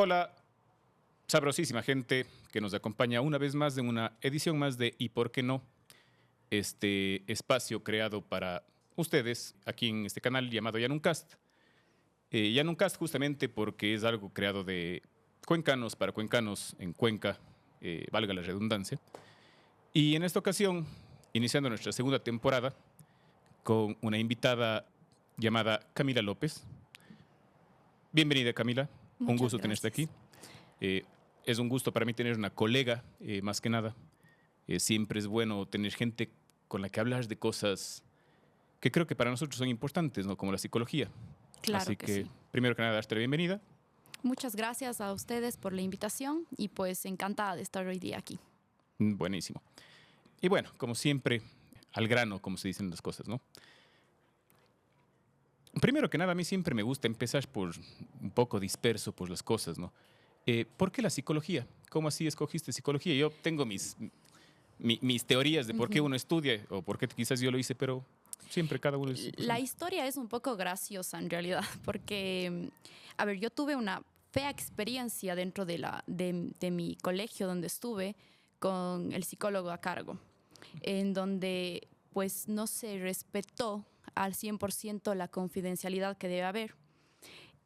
Hola, sabrosísima gente que nos acompaña una vez más en una edición más de ¿Y por qué no? Este espacio creado para ustedes aquí en este canal llamado Yanuncast. Yanuncast justamente porque es algo creado de cuencanos para cuencanos en Cuenca, valga la redundancia. Y en esta ocasión, iniciando nuestra segunda temporada con una invitada llamada Camila López. Bienvenida, Camila. Un Muchas gusto tenerte aquí. gracias. Es un gusto para mí tener una colega, más que nada. Siempre es bueno tener gente con la que hablar de cosas que creo que para nosotros son importantes, ¿no? Como la psicología. Claro Así que que, sí. primero que nada, darte la bienvenida. Muchas gracias a ustedes por la invitación y pues encantada de estar hoy día aquí. Buenísimo. Y bueno, como siempre, al grano, como se dicen las cosas, ¿no? Primero que nada, a mí siempre me gusta empezar por un poco disperso por las cosas, ¿no? ¿Por qué la psicología? ¿Cómo así escogiste psicología? Yo tengo mis teorías de por qué Ujú. uno estudia o por qué quizás yo lo hice, pero siempre cada uno es La importante. historia es un poco graciosa en realidad porque, a ver, yo tuve una fea experiencia dentro de mi colegio donde estuve con el psicólogo a cargo, en donde pues no se respetó al 100% la confidencialidad que debe haber.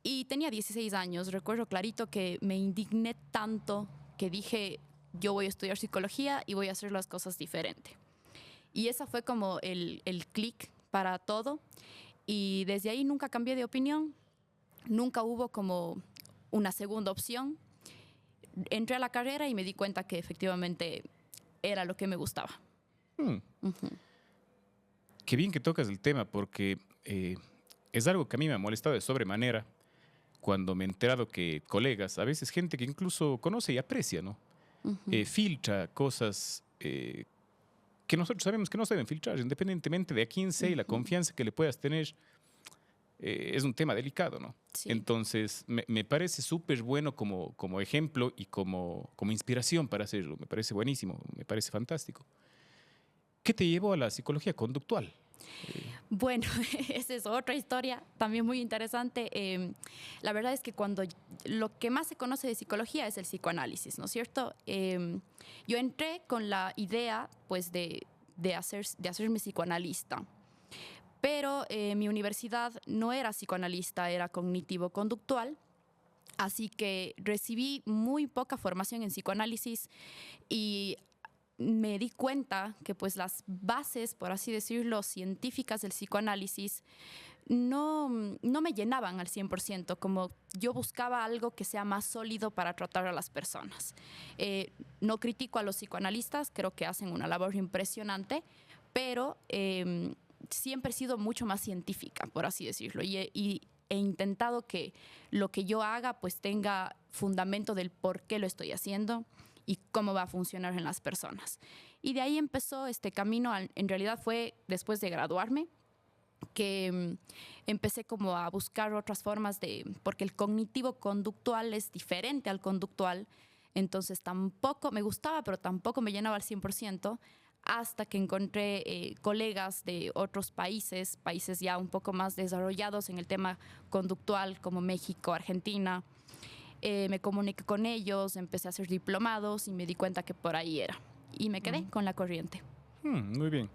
Y tenía 16 años, recuerdo clarito que me indigné tanto que dije, yo voy a estudiar psicología y voy a hacer las cosas diferente. Y esa fue como el clic para todo. Y desde ahí nunca cambié de opinión, nunca hubo como una segunda opción. Entré a la carrera y me di cuenta que efectivamente era lo que me gustaba. Hmm, Ujú. Qué bien que tocas el tema porque es algo que a mí me ha molestado de sobremanera cuando me he enterado que colegas, a veces gente que incluso conoce y aprecia, ¿no? Ujú. Filtra cosas que nosotros sabemos que no se deben filtrar, independientemente de a quién sea y la Ujú. confianza que le puedas tener. Es un tema delicado, ¿no? Sí. Entonces, me parece súper bueno como ejemplo y como inspiración para hacerlo. Me parece buenísimo, me parece fantástico. ¿Qué te llevó a la psicología conductual? Bueno, esa es otra historia también muy interesante. La verdad es que cuando lo que más se conoce de psicología es el psicoanálisis, ¿no es cierto? Yo entré con la idea, pues, de hacerme psicoanalista, pero mi universidad no era psicoanalista, era cognitivo-conductual. Así que recibí muy poca formación en psicoanálisis y me di cuenta que pues las bases, por así decirlo, científicas del psicoanálisis no me llenaban al 100%, como yo buscaba algo que sea más sólido para tratar a las personas. No critico a los psicoanalistas, creo que hacen una labor impresionante, pero siempre he sido mucho más científica, por así decirlo, y he intentado que lo que yo haga pues tenga fundamento del por qué lo estoy haciendo y cómo va a funcionar en las personas. Y de ahí empezó este camino, en realidad fue después de graduarme, que empecé como a buscar otras formas porque el cognitivo conductual es diferente al conductual, entonces tampoco me gustaba, pero tampoco me llenaba al 100%, hasta que encontré colegas de otros países, países ya un poco más desarrollados en el tema conductual, como México, Argentina. Me comuniqué con ellos, empecé a hacer diplomados y me di cuenta que por ahí era. Y me quedé con la corriente. Muy bien.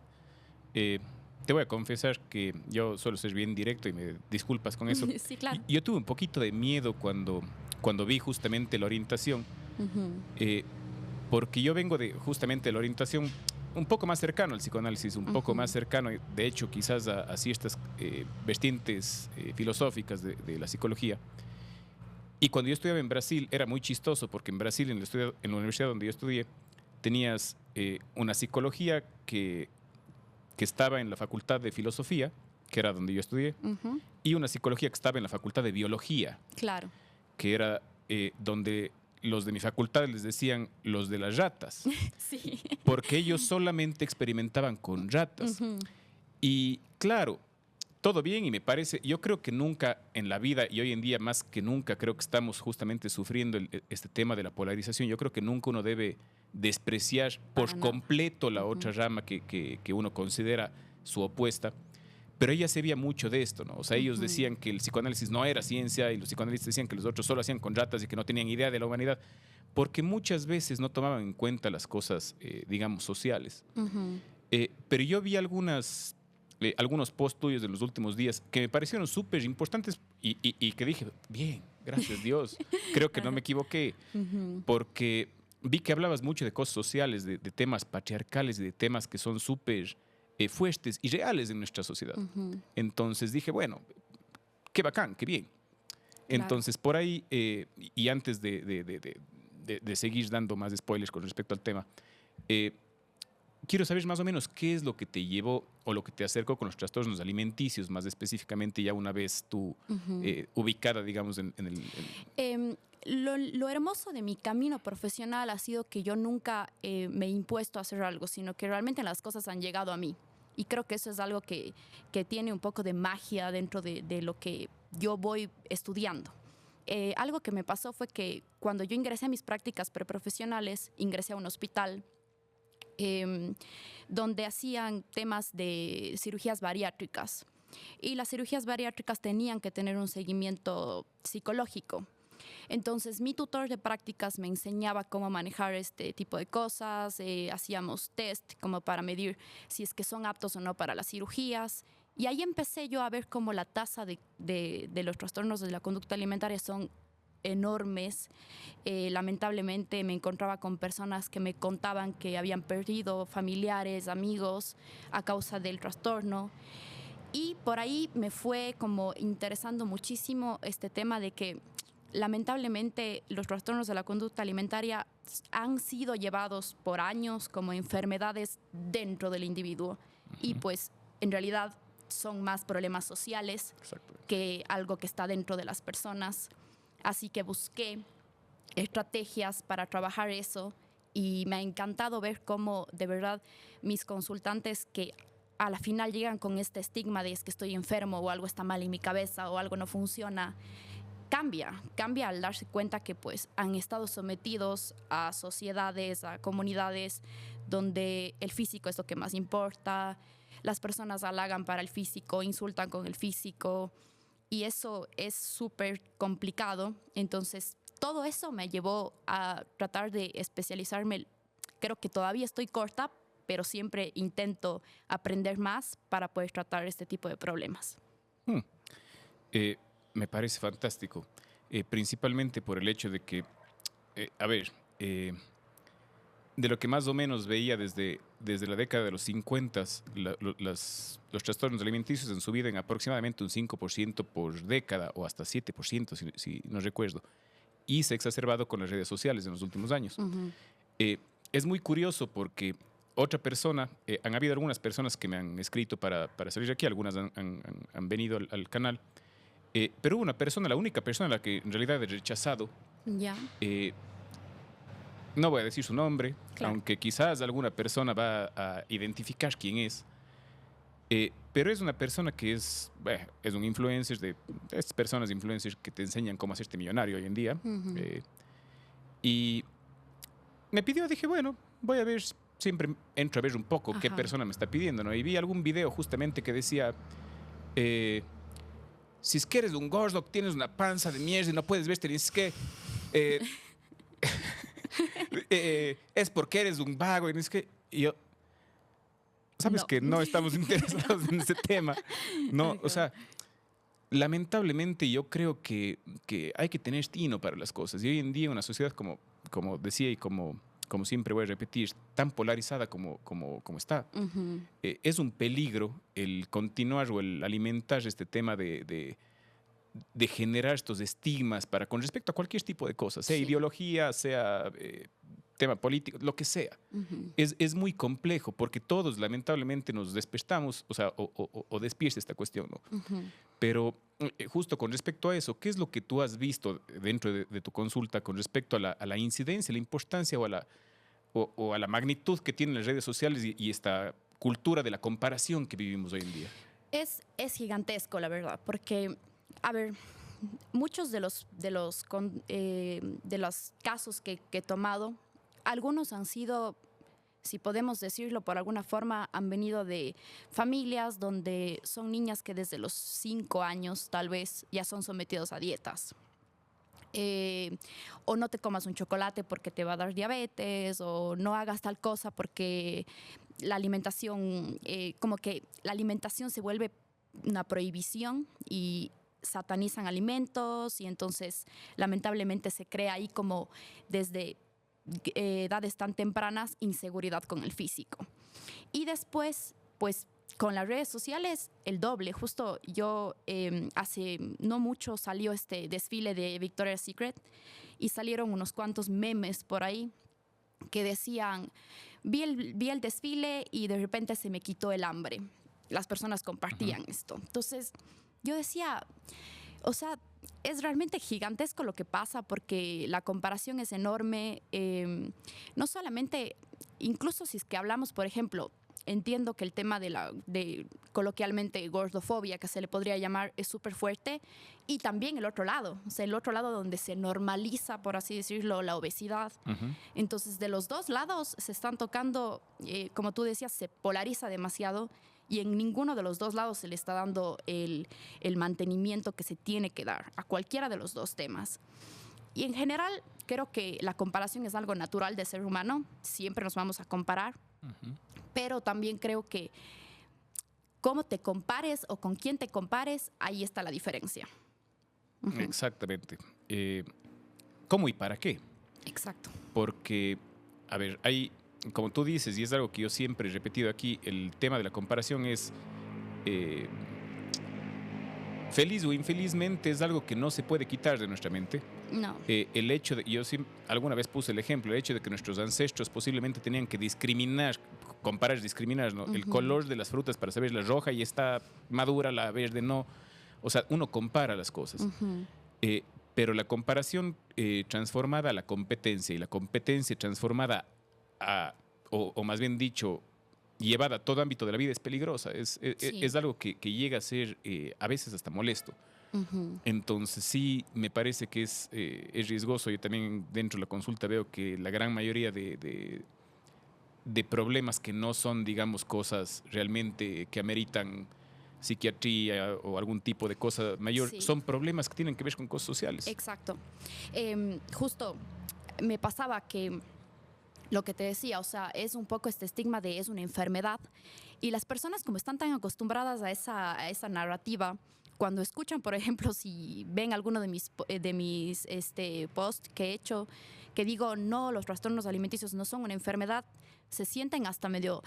Eh, Te voy a confesar que yo suelo ser bien directo y me disculpas con eso. Sí, claro. Yo tuve un poquito de miedo cuando vi justamente la orientación, Ujú. eh, porque yo vengo de justamente la orientación un poco más cercano al psicoanálisis, un poco más Ujú. cercano, de hecho, quizás a ciertas vertientes filosóficas de la psicología. Y cuando yo estudiaba en Brasil era muy chistoso porque en Brasil, en la universidad donde yo estudié, tenías una psicología que estaba en la facultad de filosofía, que era donde yo estudié, Ujú. y una psicología que estaba en la facultad de biología, Claro. que era donde los de mi facultad les decían los de las ratas, Sí. porque ellos solamente experimentaban con ratas. Ujú. Y claro, todo bien y me parece, yo creo que nunca en la vida y hoy en día más que nunca creo que estamos justamente sufriendo este tema de la polarización. Yo creo que nunca uno debe despreciar Para por nada. completo la Ujú. otra rama que uno considera su opuesta. Pero ella se veía mucho de esto, ¿no? O sea, ellos decían que el psicoanálisis no era ciencia y los psicoanalistas decían que los otros solo hacían con ratas y que no tenían idea de la humanidad, porque muchas veces no tomaban en cuenta las cosas, digamos, sociales. Pero yo vi algunos post tuyos de los últimos días que me parecieron súper importantes y que dije, bien, gracias Dios, creo que no me equivoqué, porque vi que hablabas mucho de cosas sociales, de temas patriarcales y de temas que son súper fuertes y reales en nuestra sociedad. Entonces dije, bueno, qué bacán, qué bien. Entonces, por ahí, y antes de seguir dando más spoilers con respecto al tema, quiero saber más o menos qué es lo que te llevó o lo que te acercó con los trastornos alimenticios, más específicamente ya una vez tú ubicada, digamos, en el... Lo hermoso de mi camino profesional ha sido que yo nunca me he impuesto a hacer algo, sino que realmente las cosas han llegado a mí. Y creo que eso es algo que tiene un poco de magia dentro de lo que yo voy estudiando. Algo que me pasó fue que cuando yo ingresé a mis prácticas preprofesionales, ingresé a un hospital donde hacían temas de cirugías bariátricas. Y las cirugías bariátricas tenían que tener un seguimiento psicológico. Entonces, mi tutor de prácticas me enseñaba cómo manejar este tipo de cosas, hacíamos test como para medir si es que son aptos o no para las cirugías. Y ahí empecé yo a ver cómo la tasa de los trastornos de la conducta alimentaria son enormes. Lamentablemente me encontraba con personas que me contaban que habían perdido familiares, amigos a causa del trastorno. Y por ahí me fue como interesando muchísimo este tema de que lamentablemente los trastornos de la conducta alimentaria han sido llevados por años como enfermedades dentro del individuo y pues en realidad son más problemas sociales que algo que está dentro de las personas. Así que busqué estrategias para trabajar eso y me ha encantado ver cómo de verdad mis consultantes que a la final llegan con este estigma de es que estoy enfermo o algo está mal en mi cabeza o algo no funciona, cambia al darse cuenta que pues han estado sometidos a sociedades, a comunidades donde el físico es lo que más importa, las personas halagan para el físico, insultan con el físico y eso es súper complicado. Entonces todo eso me llevó a tratar de especializarme. Creo que todavía estoy corta, pero siempre intento aprender más para poder tratar este tipo de problemas. Me parece fantástico, principalmente por el hecho de que, de lo que más o menos veía desde la década de los 50, los trastornos alimenticios han subido en aproximadamente un 5% por década o hasta 7%, si no recuerdo, y se ha exacerbado con las redes sociales en los últimos años. Es muy curioso porque otra persona, han habido algunas personas que me han escrito para salir aquí, algunas han venido al canal. Pero una persona, la única persona a la que en realidad he rechazado, no voy a decir su nombre, claro, aunque quizás alguna persona va a identificar quién es, pero es una persona que es un influencer, de estas personas influencers que te enseñan cómo hacerte millonario hoy en día. Y me pidió, dije, bueno, voy a ver, siempre entro a ver un poco qué persona me está pidiendo, ¿no? Y vi algún video justamente que decía... si es que eres un gordo, tienes una panza de mierda y no puedes verte, es que es porque eres un vago y es que yo, sabes que no estamos interesados en ese tema, no, o sea, lamentablemente yo creo que hay que tener tino para las cosas y hoy en día una sociedad como decía y como siempre voy a repetir, tan polarizada como está. Es un peligro el continuar o el alimentar este tema de generar estos estigmas con respecto a cualquier tipo de cosas, sea ideología, sea tema político, lo que sea. Es muy complejo porque todos lamentablemente nos despertamos, o sea, o despierta esta cuestión, ¿no? Pero justo con respecto a eso, ¿qué es lo que tú has visto dentro de tu consulta con respecto a la incidencia, la importancia o a la magnitud que tienen las redes sociales y esta cultura de la comparación que vivimos hoy en día? Es gigantesco, la verdad, porque, a ver, muchos de los casos que he tomado, algunos han sido si podemos decirlo por alguna forma, han venido de familias donde son niñas que desde los 5 años tal vez ya son sometidos a dietas. O no te comas un chocolate porque te va a dar diabetes, o no hagas tal cosa porque la alimentación, como que la alimentación se vuelve una prohibición y satanizan alimentos, y entonces lamentablemente se crea ahí como desde edades tan tempranas inseguridad con el físico. Y después, pues con las redes sociales, el doble. Justo yo hace no mucho salió este desfile de Victoria's Secret y salieron unos cuantos memes por ahí que decían, vi el desfile y de repente se me quitó el hambre. Las personas compartían esto. Entonces yo decía, o sea, es realmente gigantesco lo que pasa porque la comparación es enorme. No solamente, incluso si es que hablamos, por ejemplo, entiendo que el tema de coloquialmente gordofobia, que se le podría llamar, es súper fuerte. Y también el otro lado, o sea, el otro lado donde se normaliza, por así decirlo, la obesidad. Entonces, de los dos lados se están tocando, como tú decías, se polariza demasiado. Y en ninguno de los dos lados se le está dando el mantenimiento que se tiene que dar a cualquiera de los dos temas. Y en general, creo que la comparación es algo natural de ser humano. Siempre nos vamos a comparar. Pero también creo que cómo te compares o con quién te compares, ahí está la diferencia. Exactamente. ¿Cómo y para qué? Exacto. Porque, a ver, hay, como tú dices, y es algo que yo siempre he repetido aquí, el tema de la comparación es, feliz o infelizmente, es algo que no se puede quitar de nuestra mente. No. El hecho de, yo alguna vez puse el ejemplo, el hecho de que nuestros ancestros posiblemente tenían que discriminar, comparar es discriminar, ¿no? El color de las frutas para saber la roja y está madura, la verde no. O sea, uno compara las cosas. Pero la comparación transformada a la competencia y la competencia transformada a, o más bien dicho, llevada a todo ámbito de la vida es peligrosa. Es algo que llega a ser a veces hasta molesto. Entonces sí, me parece que es riesgoso. Yo también dentro de la consulta veo que la gran mayoría de problemas que no son, digamos, cosas realmente que ameritan psiquiatría o algún tipo de cosa mayor, son problemas que tienen que ver con cosas sociales. Exacto. Justo me pasaba que lo que te decía, o sea, es un poco este estigma de es una enfermedad, y las personas como están tan acostumbradas a esa narrativa, cuando escuchan, por ejemplo, si ven alguno de mis posts que he hecho, que digo, no, los trastornos alimenticios no son una enfermedad, se sienten hasta medio,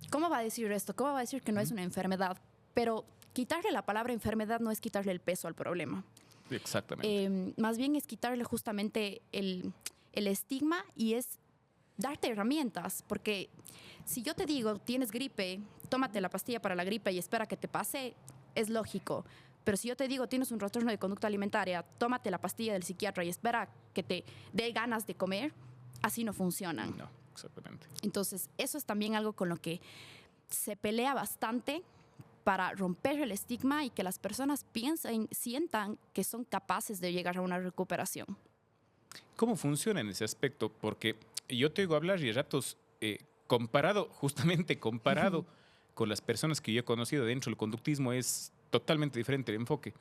¿cómo va a decir esto? ¿Cómo va a decir que no es una enfermedad? Pero quitarle la palabra enfermedad no es quitarle el peso al problema. Exactamente. Más bien es quitarle justamente el estigma, y es darte herramientas, porque si yo te digo, tienes gripe, tómate la pastilla para la gripe y espera que te pase, es lógico. Pero si yo te digo, tienes un trastorno de conducta alimentaria, tómate la pastilla del psiquiatra y espera que te dé ganas de comer, así no funcionan. No, exactamente. Entonces, eso es también algo con lo que se pelea bastante para romper el estigma y que las personas piensen, sientan que son capaces de llegar a una recuperación. ¿Cómo funciona en ese aspecto? Porque yo te oigo hablar y a ratos justamente comparado con las personas que yo he conocido dentro del conductismo, es totalmente diferente el enfoque.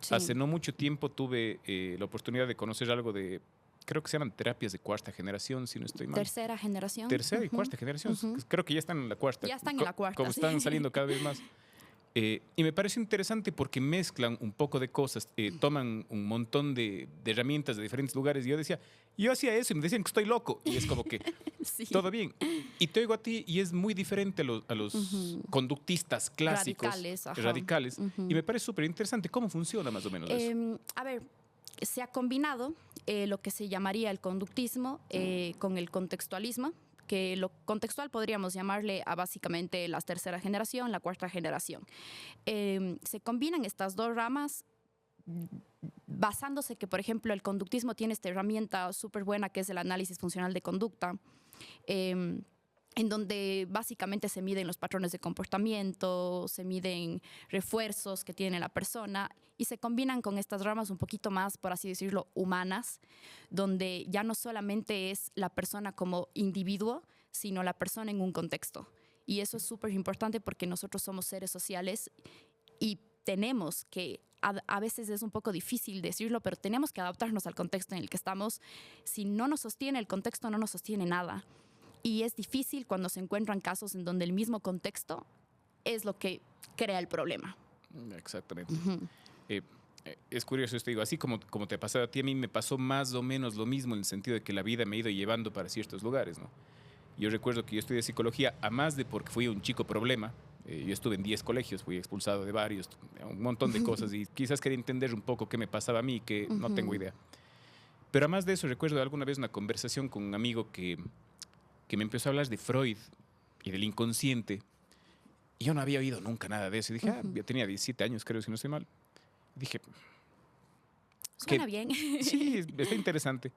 Sí. Hace no mucho tiempo tuve la oportunidad de conocer algo de, creo que se llaman terapias de cuarta generación, si no estoy mal. Tercera generación. Tercera y cuarta generación. Creo que ya están en la cuarta. Ya están en la cuarta. Como están saliendo cada vez más. Y me parece interesante porque mezclan un poco de cosas, toman un montón de herramientas de diferentes lugares. Y yo decía, yo hacía eso y me decían que estoy loco. Y es como que, todo bien. Y te oigo a ti y es muy diferente a los conductistas clásicos. Radicales. Y me parece súper interesante. ¿Cómo funciona más o menos eso? A ver, se ha combinado lo que se llamaría el conductismo con el contextualismo, que lo contextual podríamos llamarle a básicamente la tercera generación, la cuarta generación. Se combinan estas dos ramas basándose que, por ejemplo, el conductismo tiene esta herramienta súper buena que es el análisis funcional de conducta, en donde básicamente se miden los patrones de comportamiento, se miden refuerzos que tiene la persona, y se combinan con estas ramas un poquito más, por así decirlo, humanas, donde ya no solamente es la persona como individuo, sino la persona en un contexto. Y eso es súper importante porque nosotros somos seres sociales y tenemos que, a veces es un poco difícil decirlo, pero tenemos que adaptarnos al contexto en el que estamos. Si no nos sostiene el contexto, no nos sostiene nada. Y es difícil cuando se encuentran casos en donde el mismo contexto es lo que crea el problema. Exactamente. Es curioso esto, digo, así como te pasaba a ti, a mí me pasó más o menos lo mismo en el sentido de que la vida me ha ido llevando para ciertos lugares, ¿no? Yo recuerdo que yo estudié psicología, a más de porque fui un chico problema. Yo estuve en 10 colegios, fui expulsado de varios, un montón de cosas, y quizás quería entender un poco qué me pasaba a mí, que no tengo idea. Pero además de eso, recuerdo alguna vez una conversación con un amigo que me empezó a hablar de Freud y del inconsciente. Y yo no había oído nunca nada de eso. Y dije, yo tenía 17 años, creo, si no estoy mal. Dije, suena bien. Sí, está interesante.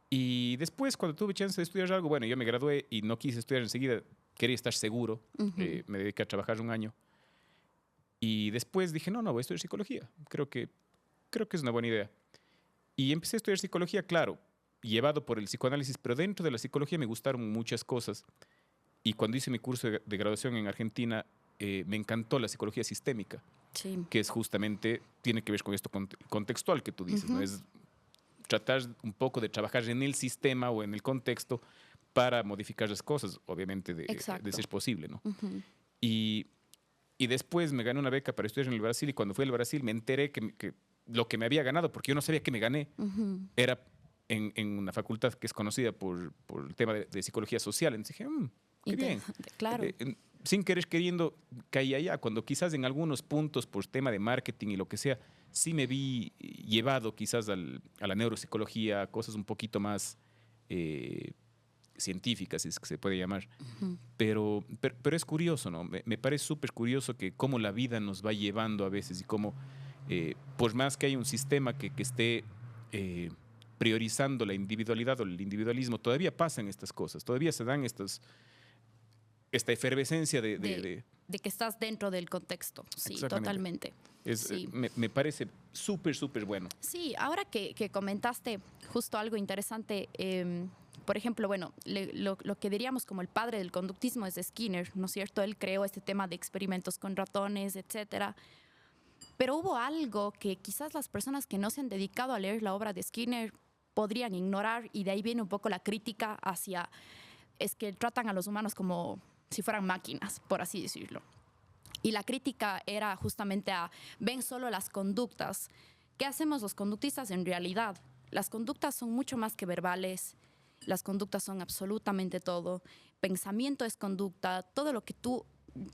Y después, cuando tuve chance de estudiar algo, bueno, yo me gradué y no quise estudiar enseguida, quería estar seguro. Me dediqué a trabajar un año. Y después dije, no, voy a estudiar psicología. Creo que es una buena idea. Y empecé a estudiar psicología, claro, llevado por el psicoanálisis, pero dentro de la psicología me gustaron muchas cosas. Y cuando hice mi curso de graduación en Argentina, me encantó la psicología sistémica, que es justamente, tiene que ver con esto contextual que tú dices, ¿no? Es tratar un poco de trabajar en el sistema o en el contexto para modificar las cosas, obviamente de ser posible, ¿no? Y después me gané una beca para estudiar en el Brasil, y cuando fui al Brasil me enteré que lo que me había ganado, porque yo no sabía que me gané, era en una facultad que es conocida por el tema de psicología social. Entonces dije, qué bien. Claro. Sin querer queriendo, caí allá, cuando quizás en algunos puntos, por tema de marketing y lo que sea, sí me vi llevado quizás a la neuropsicología, cosas un poquito más científicas, si es que se puede llamar. Pero es curioso, ¿no? Me parece súper curioso que cómo la vida nos va llevando a veces, y cómo, por más que haya un sistema que esté priorizando la individualidad o el individualismo, todavía pasan estas cosas, todavía se dan esta efervescencia de que estás dentro del contexto. Sí, totalmente. Sí. Me parece súper, súper bueno. Sí, ahora que comentaste justo algo interesante, por ejemplo, bueno, lo que diríamos como el padre del conductismo es Skinner, ¿no es cierto? Él creó este tema de experimentos con ratones, etcétera. Pero hubo algo que quizás las personas que no se han dedicado a leer la obra de Skinner podrían ignorar, y de ahí viene un poco la crítica hacia, es que tratan a los humanos como si fueran máquinas, por así decirlo. Y la crítica era justamente ven solo las conductas. ¿Qué hacemos los conductistas en realidad? Las conductas son mucho más que verbales, las conductas son absolutamente todo. Pensamiento es conducta, todo lo que tú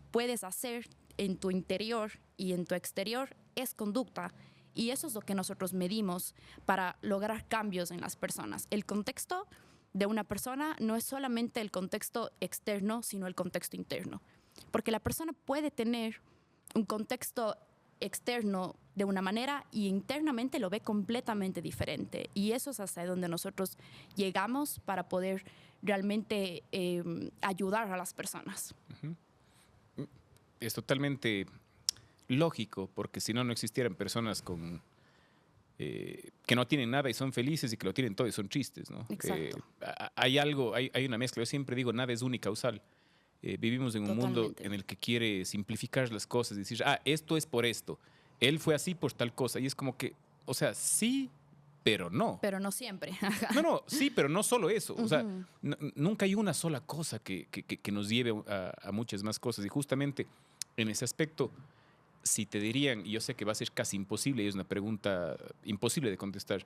puedes hacer en tu interior y en tu exterior es conducta. Y eso es lo que nosotros medimos para lograr cambios en las personas. El contexto de una persona no es solamente el contexto externo, sino el contexto interno. Porque la persona puede tener un contexto externo de una manera y internamente lo ve completamente diferente. Y eso es hasta donde nosotros llegamos para poder realmente ayudar a las personas. Es totalmente lógico, porque si no, no existieran personas que no tienen nada y son felices, y que lo tienen todo y son tristes, ¿no? Exacto. Hay una mezcla. Yo siempre digo, nada es unicausal. Vivimos en un mundo en el que quiere simplificar las cosas y decir, esto es por esto. Él fue así por tal cosa. Y es como que, o sea, sí, pero no. Pero no siempre. No, sí, pero no solo eso. O sea, nunca hay una sola cosa que nos lleve a muchas más cosas. Y justamente en ese aspecto, si te dirían, y yo sé que va a ser casi imposible, y es una pregunta imposible de contestar,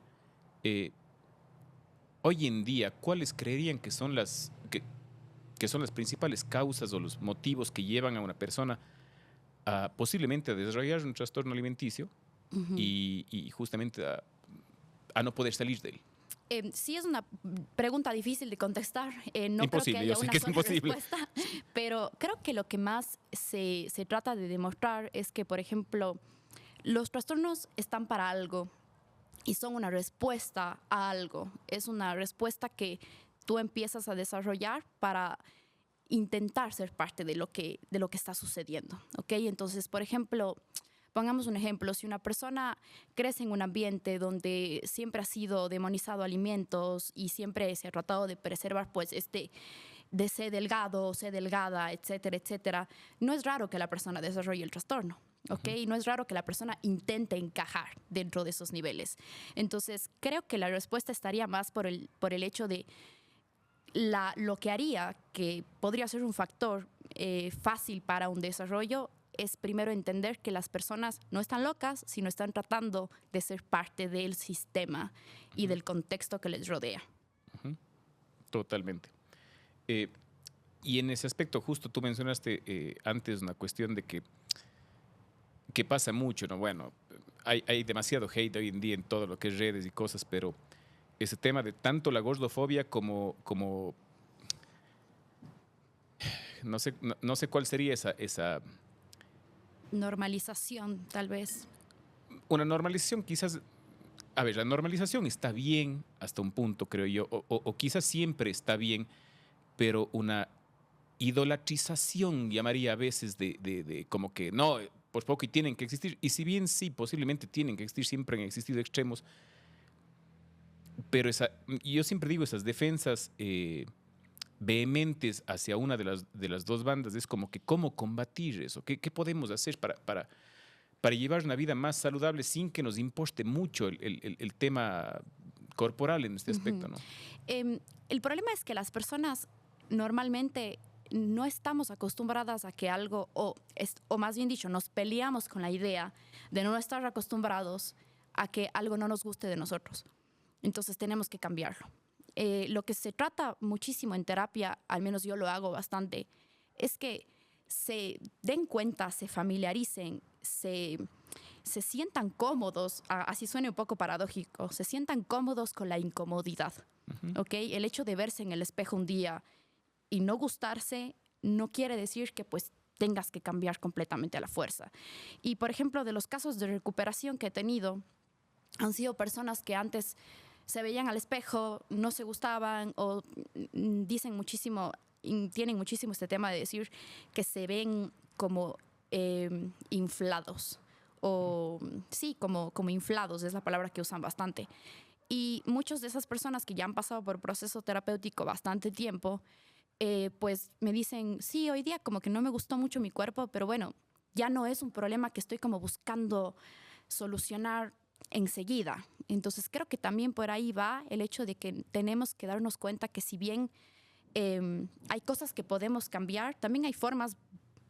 hoy en día, ¿cuáles creerían que son las principales causas o los motivos que llevan a una persona a posiblemente a desarrollar un trastorno alimenticio y justamente a no poder salir de él? Sí, es una pregunta difícil de contestar. No imposible, creo que haya una sola imposible. Respuesta, pero creo que lo que más se trata de demostrar es que, por ejemplo, los trastornos están para algo y son una respuesta a algo. Es una respuesta que tú empiezas a desarrollar para intentar ser parte de lo que está sucediendo, ¿ok? Entonces, por ejemplo, pongamos un ejemplo, si una persona crece en un ambiente donde siempre ha sido demonizado alimentos y siempre se ha tratado de preservar pues de sé delgado, sé delgada, etcétera, etcétera, no es raro que la persona desarrolle el trastorno. ¿Ok? No es raro que la persona intente encajar dentro de esos niveles. Entonces, creo que la respuesta estaría más por el hecho de lo que haría que podría ser un factor fácil para un desarrollo es primero entender que las personas no están locas, sino están tratando de ser parte del sistema y del contexto que les rodea. Totalmente. Y en ese aspecto, justo tú mencionaste antes una cuestión de que pasa mucho, ¿no? Bueno, hay demasiado hate hoy en día en todo lo que es redes y cosas, pero ese tema de tanto la gordofobia como no sé cuál sería esa Normalización, tal vez. una normalización quizás. A ver, la normalización está bien hasta un punto, creo yo, o quizás siempre está bien, pero una idolatrización, llamaría a veces, de como que no, por poco y tienen que existir. Y si bien sí, posiblemente tienen que existir, siempre han existido extremos, pero yo siempre digo, esas defensas vehementes hacia una de las dos bandas, es como que cómo combatir eso, qué podemos hacer para llevar una vida más saludable sin que nos importe mucho el tema corporal en este aspecto, ¿no? El problema es que las personas normalmente no estamos acostumbradas a que algo, o más bien dicho, nos peleamos con la idea de no estar acostumbrados a que algo no nos guste de nosotros. Entonces tenemos que cambiarlo. Lo que se trata muchísimo en terapia, al menos yo lo hago bastante, es que se den cuenta, se familiaricen, se sientan cómodos, así suena un poco paradójico, se sientan cómodos con la incomodidad. ¿Okay? El hecho de verse en el espejo un día y no gustarse no quiere decir que pues tengas que cambiar completamente a la fuerza. Y por ejemplo, de los casos de recuperación que he tenido, han sido personas que antes se veían al espejo, no se gustaban o dicen muchísimo, tienen muchísimo este tema de decir que se ven como inflados o sí, como inflados, es la palabra que usan bastante. Y muchas de esas personas que ya han pasado por proceso terapéutico bastante tiempo, pues me dicen, sí, hoy día como que no me gustó mucho mi cuerpo, pero bueno, ya no es un problema que estoy como buscando solucionar enseguida. Entonces creo que también por ahí va el hecho de que tenemos que darnos cuenta que si bien hay cosas que podemos cambiar, también hay formas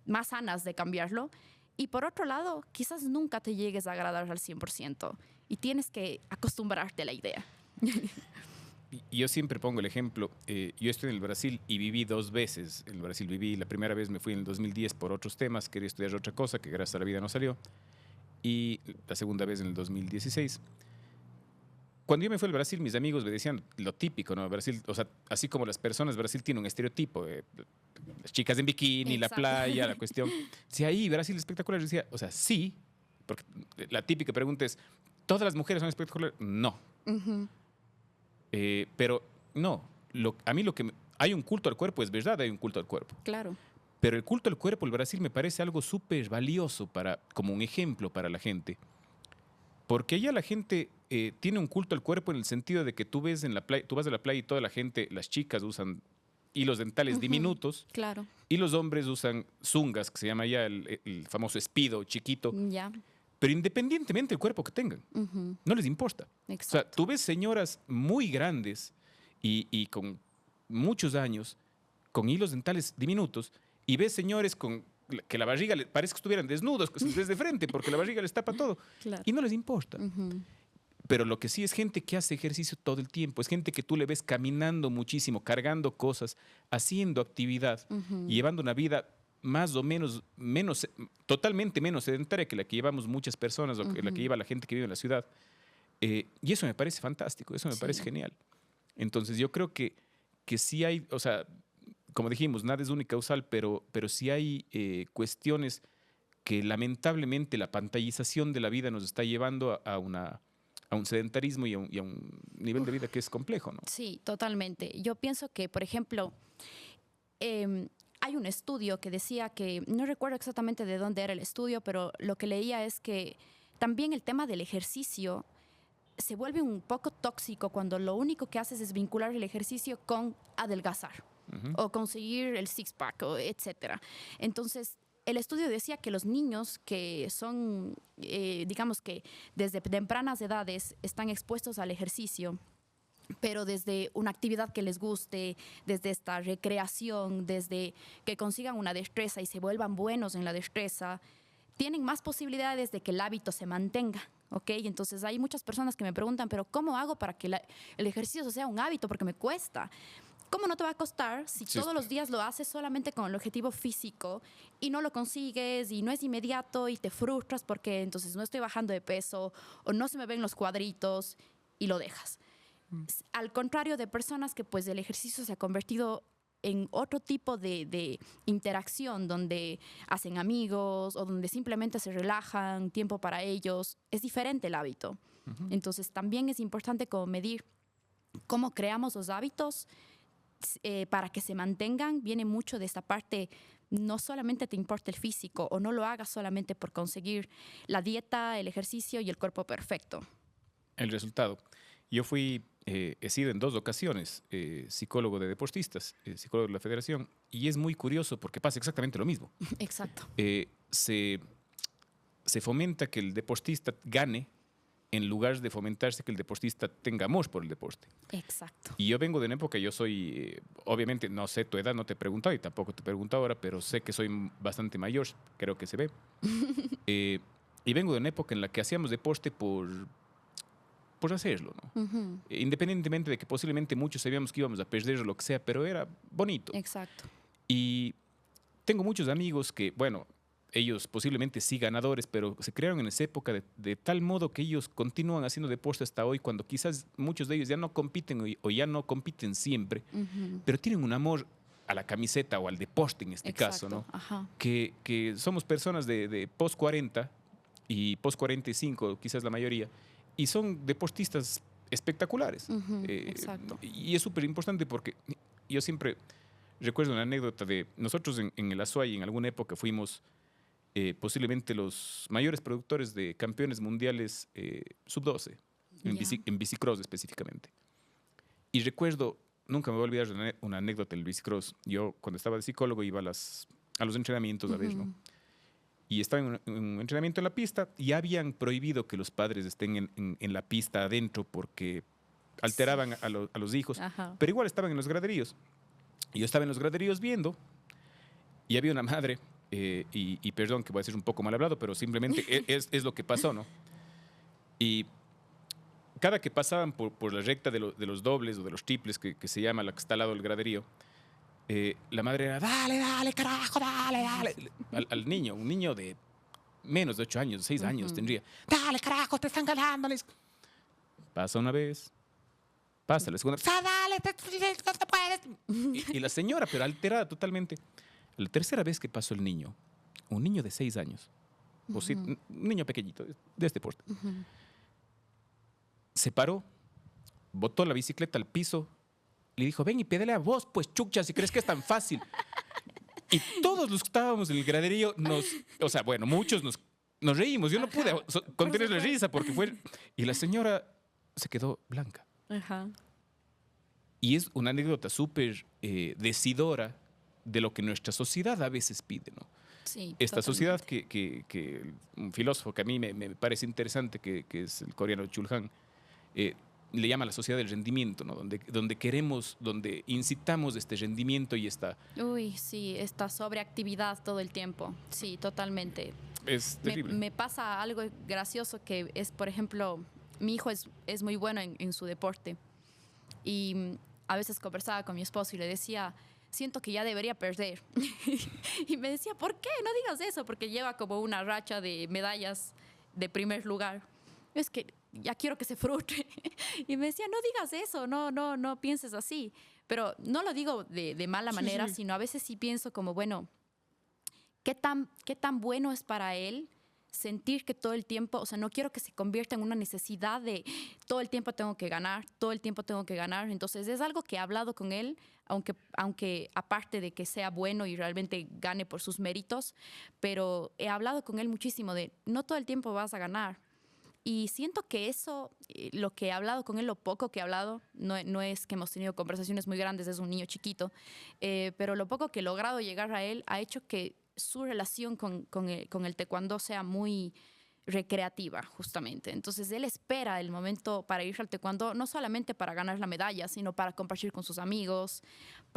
más sanas de cambiarlo. Y por otro lado, quizás nunca te llegues a agradar al 100% y tienes que acostumbrarte a la idea. Yo siempre pongo el ejemplo, yo estoy en el Brasil y viví 2 veces. En el Brasil viví, la primera vez me fui en el 2010 por otros temas, quería estudiar otra cosa que gracias a la vida no salió. Y la segunda vez en el 2016. Cuando yo me fui al Brasil, mis amigos me decían lo típico, ¿no? Brasil, o sea, así como las personas, Brasil tiene un estereotipo. Las chicas en bikini, Exacto. la playa, la cuestión. Si ahí Brasil es espectacular, yo decía, o sea, sí, porque la típica pregunta es, ¿todas las mujeres son espectaculares? No. Pero no, a mí hay un culto al cuerpo, es verdad, hay un culto al cuerpo. Claro. Pero el culto al cuerpo en Brasil me parece algo súper valioso como un ejemplo para la gente. Porque allá la gente tiene un culto al cuerpo en el sentido de que tú ves en la playa, tú vas a la playa y toda la gente, las chicas usan hilos dentales diminutos. Claro. Y los hombres usan zungas, que se llama ya el famoso espido chiquito. Ya. Pero independientemente del cuerpo que tengan, no les importa. Exacto. O sea, tú ves señoras muy grandes y con muchos años, con hilos dentales diminutos, y ves señores que la barriga parece que estuvieran desnudos desde frente, porque la barriga les tapa todo. Claro. Y no les importa. Pero lo que sí es gente que hace ejercicio todo el tiempo, es gente que tú le ves caminando muchísimo, cargando cosas, haciendo actividad y llevando una vida más o menos, totalmente menos sedentaria que la que llevamos muchas personas o que la que lleva la gente que vive en la ciudad. Y eso me parece fantástico, eso me parece genial. Entonces yo creo que sí hay, o sea, como dijimos, nada es unicausal, pero sí hay cuestiones que lamentablemente la pantallización de la vida nos está llevando a un sedentarismo y a un nivel de vida que es complejo, ¿no? Sí, totalmente. Yo pienso que, por ejemplo, hay un estudio que decía que, no recuerdo exactamente de dónde era el estudio, pero lo que leía es que también el tema del ejercicio se vuelve un poco tóxico cuando lo único que haces es vincular el ejercicio con adelgazar. o conseguir el six-pack, o etcétera. Entonces, el estudio decía que los niños que son, digamos que desde tempranas edades están expuestos al ejercicio, pero desde una actividad que les guste, desde esta recreación, desde que consigan una destreza y se vuelvan buenos en la destreza, tienen más posibilidades de que el hábito se mantenga. ¿Ok? Entonces hay muchas personas que me preguntan, pero ¿cómo hago para que el ejercicio sea un hábito? Porque me cuesta. ¿Cómo no te va a costar si Sí, todos los días lo haces solamente con el objetivo físico y no lo consigues y no es inmediato y te frustras porque entonces no estoy bajando de peso o no se me ven los cuadritos y lo dejas? Al contrario de personas que pues el ejercicio se ha convertido en otro tipo de interacción donde hacen amigos o donde simplemente se relajan, tiempo para ellos, es diferente el hábito. Entonces también es importante como medir cómo creamos los hábitos para que se mantengan. Viene mucho de esta parte, no solamente te importa el físico o no lo hagas solamente por conseguir la dieta, el ejercicio y el cuerpo perfecto. El resultado. Yo he sido en 2 ocasiones psicólogo de deportistas, psicólogo de la federación, y es muy curioso porque pasa exactamente lo mismo. Exacto. Se fomenta que el deportista gane en lugar de fomentarse que el deportista tenga amor por el deporte. Exacto. Y yo vengo de una época, yo soy, obviamente, no sé tu edad, no te he preguntado y tampoco te pregunto ahora, pero sé que soy bastante mayor, creo que se ve. Y vengo de una época en la que hacíamos deporte por hacerlo, ¿no? Independientemente de que posiblemente muchos sabíamos que íbamos a perder o lo que sea, pero era bonito. Exacto. Y tengo muchos amigos que, bueno, ellos posiblemente sí ganadores, pero se crearon en esa época de tal modo que ellos continúan haciendo deporte hasta hoy, cuando quizás muchos de ellos ya no compiten o ya no compiten siempre, pero tienen un amor a la camiseta o al deporte en este caso, ¿no? Ajá. Que somos personas de post 40 y post 45, quizás la mayoría, y son deportistas espectaculares. Exacto. Y es súper importante porque yo siempre recuerdo una anécdota de nosotros en el Azuay en alguna época fuimos posiblemente los mayores productores de campeones mundiales sub-12, en bicicross específicamente. Y recuerdo, nunca me voy a olvidar de una anécdota del bicicross. Yo cuando estaba de psicólogo iba a los entrenamientos a ver, ¿no? Y estaba en un entrenamiento en la pista y habían prohibido que los padres estén en la pista adentro porque alteraban a los hijos. Ajá. Pero igual estaban en los graderíos. Y yo estaba en los graderíos viendo y había una madre, y perdón que voy a ser un poco mal hablado, pero simplemente es lo que pasó, ¿no? Y cada que pasaban por la recta de los dobles o de los triples, que se llama la que está al lado del graderío, la madre era, dale, dale, carajo, dale, dale. Al niño, un niño de menos de 8 años, 6 años tendría. Dale, carajo, te están ganando. Pasa una vez, pasa la segunda, dale, no te puedes. Y la señora, pero alterada totalmente. La tercera vez que pasó el niño, un niño de 6 años, o sí, un niño pequeñito, de este porte, se paró, botó la bicicleta al piso, le dijo, ven y pedalea vos, pues chucha, si crees que es tan fácil. Y todos los que estábamos en el graderío o sea, bueno, muchos nos reímos. Yo no pude contener la risa porque fue... Y la señora se quedó blanca. Ajá. Y es una anécdota súper decidora de lo que nuestra sociedad a veces pide, ¿no? Sí, esta totalmente. sociedad que un filósofo que a mí me parece interesante, que es el coreano Chul Han, le llama la sociedad del rendimiento, ¿no? Donde queremos, donde incitamos este rendimiento y esta... Uy, sí, esta sobreactividad todo el tiempo. Sí, totalmente. Es terrible. Me pasa algo gracioso que es, por ejemplo, mi hijo es muy bueno en su deporte. Y a veces conversaba con mi esposo y le decía, siento que ya debería perder. Y me decía, ¿por qué? No digas eso, porque lleva como una racha de medallas de primer lugar. Es que ya quiero que se frustre. Y me decía, no digas eso, no pienses así. Pero no lo digo de mala manera, sino a veces sí pienso como, bueno, ¿qué tan bueno es para él sentir que todo el tiempo, o sea, no quiero que se convierta en una necesidad de todo el tiempo tengo que ganar, todo el tiempo tengo que ganar? Entonces es algo que he hablado con él, aunque aparte de que sea bueno y realmente gane por sus méritos, pero he hablado con él muchísimo de no todo el tiempo vas a ganar. Y siento que eso, lo que he hablado con él, lo poco que he hablado, no es que hemos tenido conversaciones muy grandes, es un niño chiquito, pero lo poco que he logrado llegar a él ha hecho que su relación con el taekwondo sea muy recreativa, justamente. Entonces, él espera el momento para ir al taekwondo, no solamente para ganar la medalla, sino para compartir con sus amigos,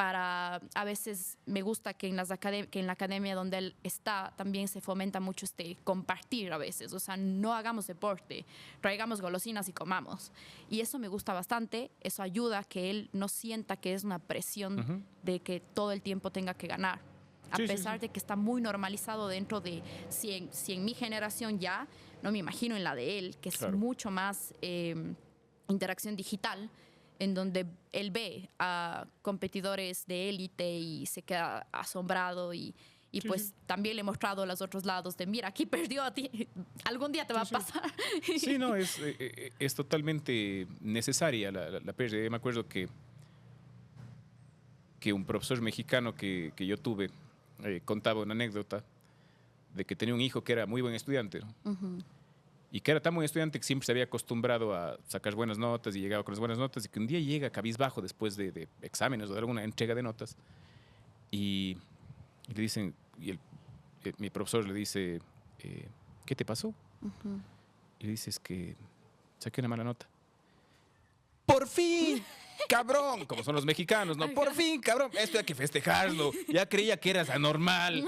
a veces me gusta que en la academia donde él está también se fomenta mucho compartir a veces, o sea, no hagamos deporte, traigamos golosinas y comamos. Y eso me gusta bastante, eso ayuda a que él no sienta que es una presión de que todo el tiempo tenga que ganar. A pesar de que está muy normalizado dentro de, si en mi generación ya, no me imagino en la de él, que es mucho más interacción digital, en donde él ve a competidores de élite y se queda asombrado y pues también le he mostrado los otros lados de, mira, aquí perdió a ti, algún día te va a pasar. Sí, no, es totalmente necesaria la pérdida. Me acuerdo que un profesor mexicano que yo tuve contaba una anécdota de que tenía un hijo que era muy buen estudiante, ¿no? Y que era tan buen estudiante que siempre se había acostumbrado a sacar buenas notas y llegaba con las buenas notas, y que un día llega cabizbajo después de exámenes o de alguna entrega de notas y le dicen, mi profesor le dice, ¿qué te pasó? Y le dice, es que saqué una mala nota. ¡Por fin! ¡Cabrón! Como son los mexicanos, ¿no? ¡Por fin, cabrón! Esto hay que festejarlo. Ya creía que eras anormal.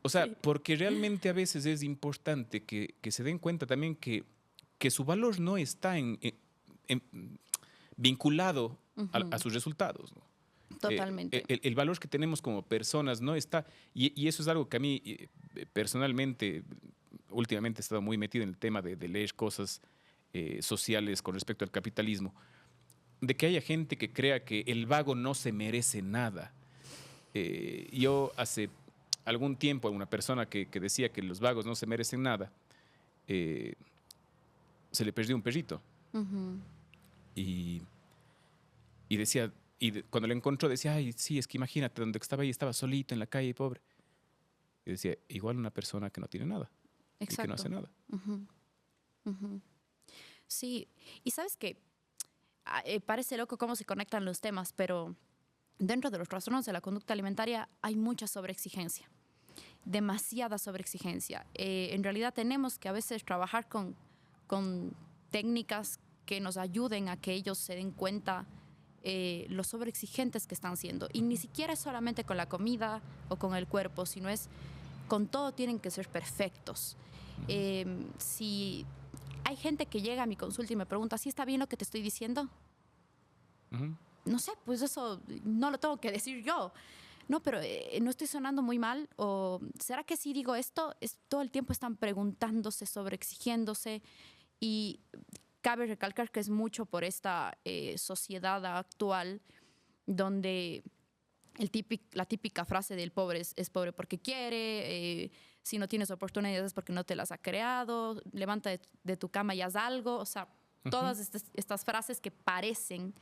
O sea, porque realmente a veces es importante que se den cuenta también que su valor no está vinculado a sus resultados, ¿no? Totalmente. El valor que tenemos como personas no está, y eso es algo que a mí personalmente, últimamente he estado muy metido en el tema de leer cosas sociales con respecto al capitalismo, de que haya gente que crea que el vago no se merece nada. Yo hace algún tiempo a una persona que decía que los vagos no se merecen nada, se le perdió un perrito. Y decía, cuando lo encontró decía, ay, sí, es que imagínate, donde estaba ahí estaba solito en la calle, pobre. Y decía, igual una persona que no tiene nada. Exacto. Y que no hace nada. Sí, y sabes que parece loco cómo se conectan los temas, pero dentro de los trastornos de la conducta alimentaria hay mucha sobreexigencia, demasiada sobreexigencia. En realidad tenemos que a veces trabajar con técnicas que nos ayuden a que ellos se den cuenta lo sobreexigentes que están siendo. Y ni siquiera es solamente con la comida o con el cuerpo, sino es con todo tienen que ser perfectos. Si hay gente que llega a mi consulta y me pregunta, ¿sí está bien lo que te estoy diciendo? No sé, pues eso no lo tengo que decir yo. No, pero no estoy sonando muy mal. ¿O será que si digo esto? Todo el tiempo están preguntándose, sobreexigiéndose. Y cabe recalcar que es mucho por esta sociedad actual donde la típica frase del pobre es pobre porque quiere, si no tienes oportunidades es porque no te las ha creado, levanta de tu cama y haz algo. O sea, todas estas frases que parecen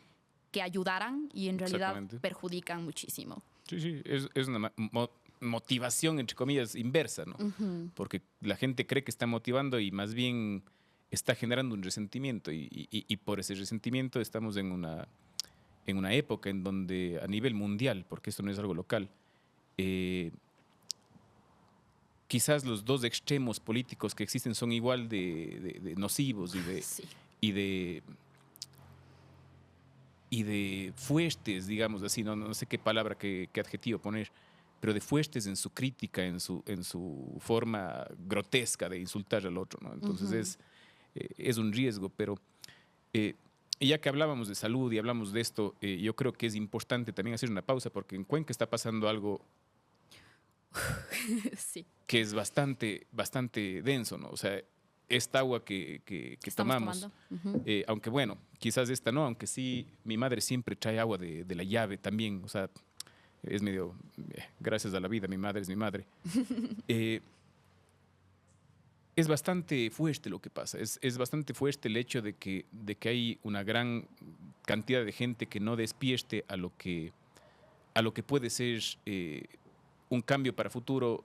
que ayudaran y en realidad perjudican muchísimo. Sí, es una motivación, entre comillas, inversa, ¿no? Porque la gente cree que está motivando y más bien está generando un resentimiento y por ese resentimiento estamos en una época en donde a nivel mundial, porque esto no es algo local, quizás los dos extremos políticos que existen son igual de nocivos y de fuertes, digamos así, no sé qué palabra, qué adjetivo poner, pero de fuertes en su crítica, en su forma grotesca de insultar al otro, ¿no? Entonces es un riesgo, pero y ya que hablábamos de salud y hablamos de esto, yo creo que es importante también hacer una pausa porque en Cuenca está pasando algo que es bastante denso, ¿no? O sea, esta agua que tomamos, aunque bueno, quizás esta no, aunque sí, mi madre siempre trae agua de la llave también, o sea, es medio, gracias a la vida, mi madre es mi madre. Es bastante fuerte lo que pasa, es bastante fuerte el hecho de que hay una gran cantidad de gente que no despierte a lo que puede ser un cambio para futuro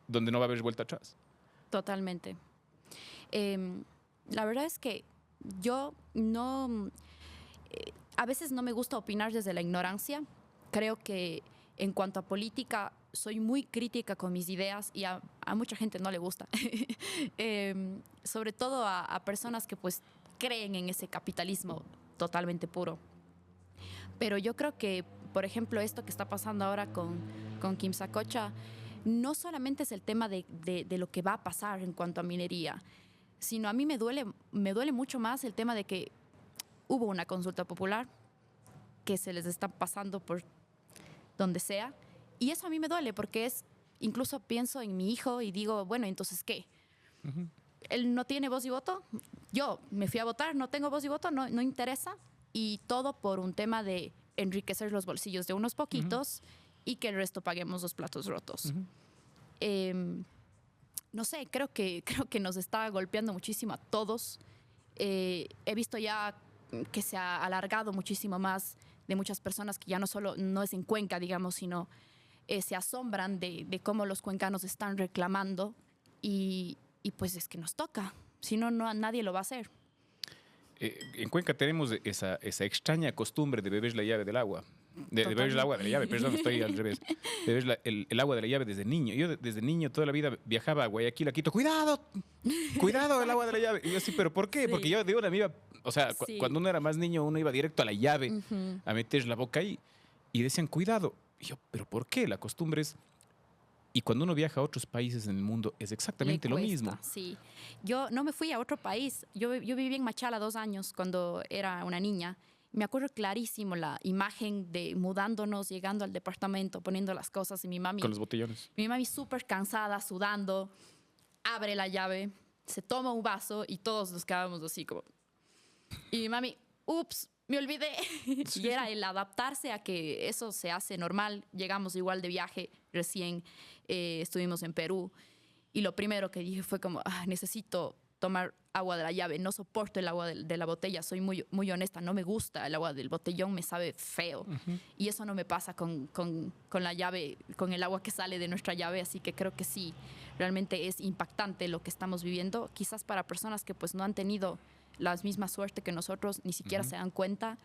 donde no va a haber vuelta atrás. Totalmente. La verdad es que yo no, a veces no me gusta opinar desde la ignorancia. Creo que en cuanto a política soy muy crítica con mis ideas y a mucha gente no le gusta. Sobre todo a personas que pues creen en ese capitalismo totalmente puro. Pero yo creo que, por ejemplo, esto que está pasando ahora con Kim Sacocha, no solamente es el tema de lo que va a pasar en cuanto a minería, sino a mí me duele mucho más el tema de que hubo una consulta popular que se les está pasando por donde sea. Y eso a mí me duele porque incluso pienso en mi hijo y digo, bueno, entonces, ¿qué? Él no tiene voz y voto. Yo me fui a votar, no tengo voz y voto, no interesa. Y todo por un tema de enriquecer los bolsillos de unos poquitos y que el resto paguemos los platos rotos. No sé, creo que nos está golpeando muchísimo a todos. He visto ya que se ha alargado muchísimo más de muchas personas que ya no es en Cuenca, digamos, sino se asombran de cómo los cuencanos están reclamando y pues es que nos toca, si no, nadie lo va a hacer. En Cuenca tenemos esa extraña costumbre de beber la llave del agua. De beber el agua de la llave, perdón, estoy al revés. De beber el agua de la llave desde niño. Yo desde niño toda la vida viajaba a Guayaquil, a Quito. ¡Cuidado! ¡Cuidado el agua de la llave! Y yo sí, ¿pero por qué? Sí. Porque yo de una me iba... O sea, sí. Cuando uno era más niño, uno iba directo a la llave a meter la boca ahí. Y decían, cuidado. Y yo, ¿pero por qué? La costumbre es... Y cuando uno viaja a otros países en el mundo, es exactamente lo mismo. Sí. Yo no me fui a otro país. Yo viví en Machala 2 años cuando era una niña. Me acuerdo clarísimo la imagen de mudándonos, llegando al departamento, poniendo las cosas y mi mami... Con los botellones. Mi mami súper cansada, sudando, abre la llave, se toma un vaso y todos nos quedábamos así como... Y mi mami, ups, me olvidé. Sí. Y era el adaptarse a que eso se hace normal. Llegamos igual de viaje, recién estuvimos en Perú. Y lo primero que dije fue como, necesito tomar agua de la llave. No soporto el agua de la botella. Soy muy, muy honesta. No me gusta el agua del botellón. Me sabe feo. Y eso no me pasa con la llave, con el agua que sale de nuestra llave. Así que creo que sí, realmente es impactante lo que estamos viviendo. Quizás para personas que pues no han tenido la misma suerte que nosotros, ni siquiera se dan cuenta.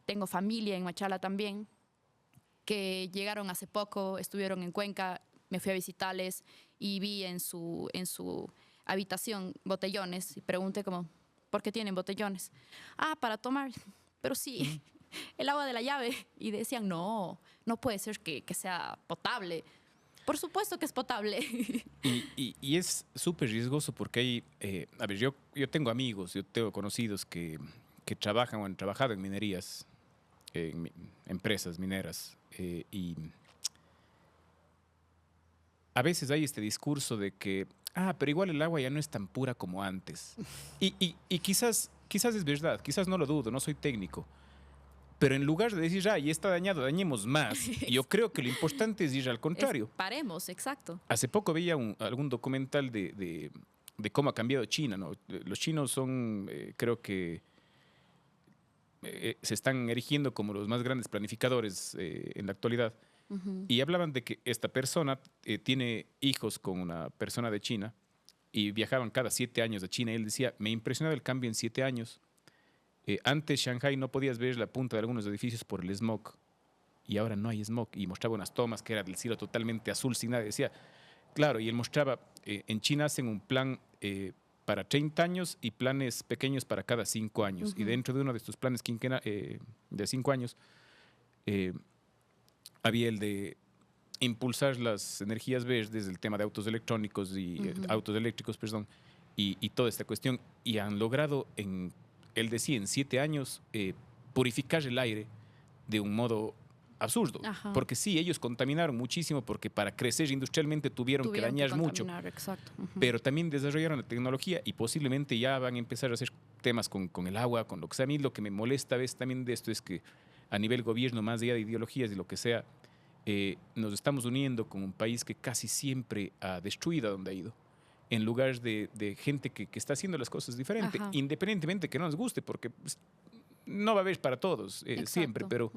Tengo familia en Machala también, que llegaron hace poco, estuvieron en Cuenca, me fui a visitarles y vi en su habitación botellones y pregunté como, ¿por qué tienen botellones? Para tomar, pero sí, el agua de la llave. Y decían, no puede ser que sea potable. Por supuesto que es potable. Y es súper riesgoso porque hay, a ver, yo tengo amigos, yo tengo conocidos que trabajan o han trabajado en minerías, en empresas mineras, y a veces hay este discurso de que, pero igual el agua ya no es tan pura como antes. Y quizás es verdad, quizás no lo dudo, no soy técnico. Pero en lugar de decir, ya está dañado, dañemos más, yo creo que lo importante es ir al contrario. Paremos, exacto. Hace poco veía algún documental de cómo ha cambiado China, ¿no? Los chinos son, creo que, se están erigiendo como los más grandes planificadores en la actualidad. Y hablaban de que esta persona tiene hijos con una persona de China y viajaban cada 7 años a China. Y él decía, me impresionaba el cambio en 7 años. Antes Shanghái no podías ver la punta de algunos edificios por el smog y ahora no hay smog. Y mostraba unas tomas que era del cielo totalmente azul sin nada. Decía, claro, y él mostraba, en China hacen un plan para 30 años y planes pequeños para cada 5 años. Y dentro de uno de estos planes de 5 años había el de impulsar las energías verdes, el tema de autos electrónicos y autos eléctricos, perdón, y toda esta cuestión. Y han logrado él decía, en 7 años, purificar el aire de un modo absurdo. Porque sí, ellos contaminaron muchísimo porque para crecer industrialmente tuvieron que dañar mucho. Exacto. Pero también desarrollaron la tecnología y posiblemente ya van a empezar a hacer temas con el agua, con lo que sea. A mí lo que me molesta a veces también de esto es que a nivel gobierno, más allá de ideologías y lo que sea, nos estamos uniendo con un país que casi siempre ha destruido a donde ha ido, en lugar de gente que está haciendo las cosas diferente, independientemente que no nos guste, porque pues, no va a haber para todos siempre, pero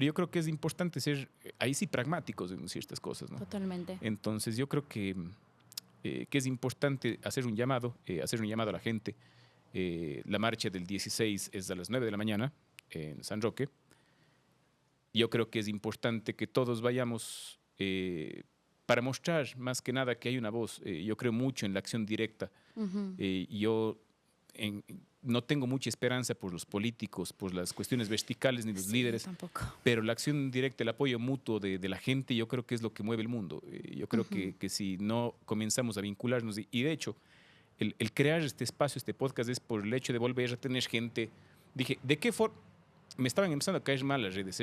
yo creo que es importante ser, ahí sí, pragmáticos en ciertas cosas, ¿no? Totalmente. Entonces yo creo que es importante hacer un llamado a la gente La marcha del 16 es a las 9 de la mañana en San Roque. Yo creo que es importante que todos vayamos para mostrar más que nada que hay una voz. Yo creo mucho en la acción directa. Yo no tengo mucha esperanza por los políticos, por las cuestiones verticales ni los líderes, tampoco. pero la acción directa, el apoyo mutuo de la gente, yo creo que es lo que mueve el mundo. Yo creo que si no comenzamos a vincularnos, y de hecho, el crear este espacio, este podcast, es por el hecho de volver a tener gente. Dije, ¿de qué forma? Me estaban empezando a caer mal las redes.